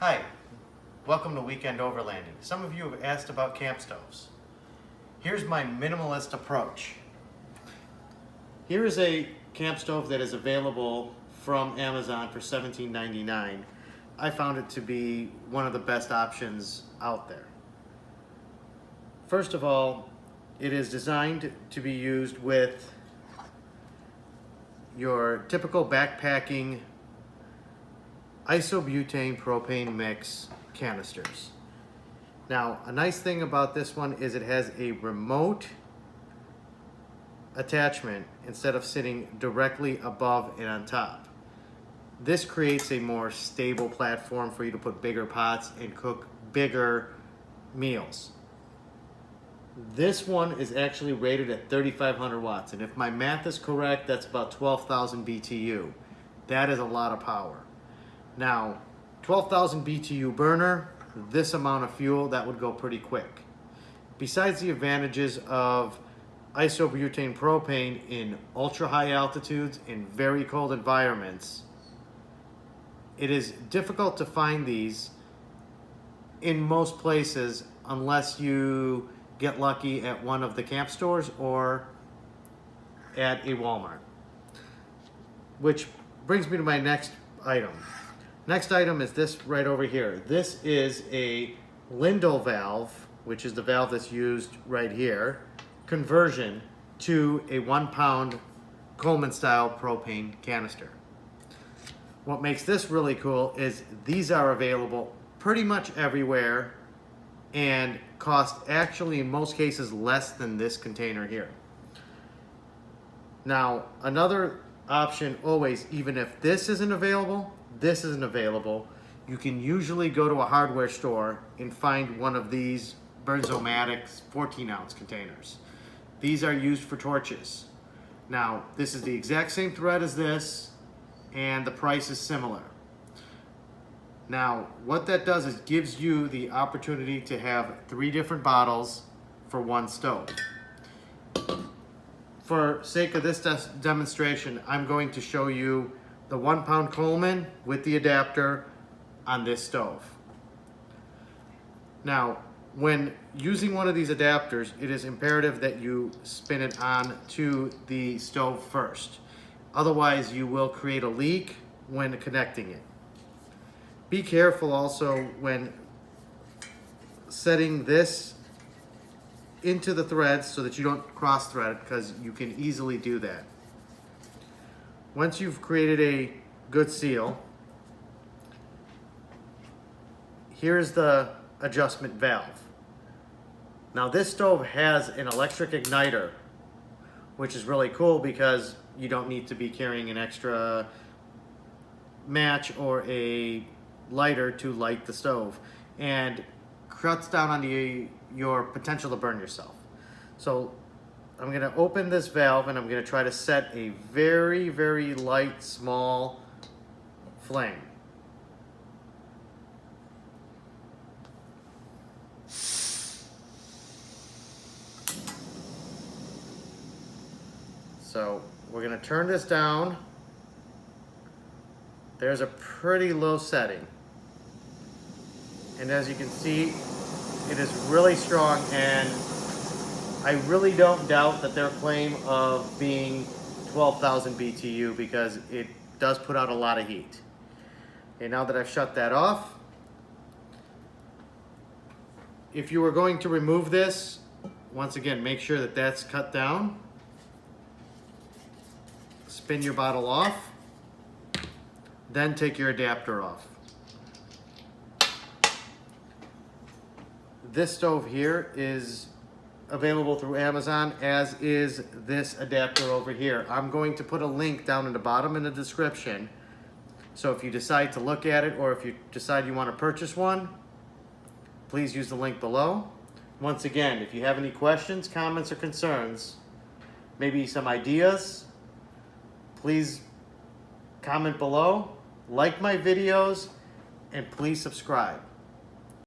Hi, welcome to Weekend Overlanding. Some of you have asked about camp stoves. Here's my minimalist approach. Here is a camp stove that is available from Amazon for $17.99. I found it to be one of the best options out there. First of all, it is designed to be used with your typical backpacking isobutane propane mix canisters. Now, a nice thing about this one is it has a remote attachment instead of sitting directly above and on top. This creates a more stable platform for you to put bigger pots and cook bigger meals. This one is actually rated at 3,500 watts, and if my math is correct, that's about 12,000 BTU. That is a lot of power. Now, 12,000 BTU burner, this amount of fuel, that would go pretty quick. Besides the advantages of isobutane propane in ultra high altitudes and very cold environments, it is difficult to find these in most places unless you get lucky at one of the camp stores or at a Walmart. Which brings me to my next item. Next item is this right over here. This is a Lindal Valve, which is the valve that's used right here, conversion to a 1 pound Coleman style propane canister. What makes this really cool is these are available pretty much everywhere and cost actually in most cases less than this container here. Now, another option always, even if this isn't available, you can usually go to a hardware store and find one of these Bernzomatics 14-ounce containers. These are used for torches. Now, this is the exact same thread as this, and the price is similar. Now, what that does is gives you the opportunity to have 3 different bottles for one stove. For sake of this demonstration, I'm going to show you the 1 pound Coleman with the adapter on this stove. Now, when using one of these adapters, it is imperative that you spin it on to the stove first. Otherwise, you will create a leak when connecting it. Be careful also when setting this into the threads so that you don't cross thread it, because you can easily do that. Once you've created a good seal, here's the adjustment valve. Now, this stove has an electric igniter, which is really cool because you don't need to be carrying an extra match or a lighter to light the stove, and cuts down on your potential to burn yourself. So I'm going to open this valve and I'm going to try to set a very, very light, small flame. So we're going to turn this down. There's a pretty low setting. And as you can see, it is really strong, and I really don't doubt that their claim of being 12,000 BTU, because it does put out a lot of heat. Okay, now that I've shut that off, if you were going to remove this, once again, make sure that that's cut down. Spin your bottle off, then take your adapter off. This stove here is available through Amazon, as is this adapter over here. I'm going to put a link down in the bottom in the description. So if you decide to look at it, or if you decide you want to purchase one, please use the link below. Once again, if you have any questions, comments, or concerns, maybe some ideas, please comment below, like my videos, and please subscribe.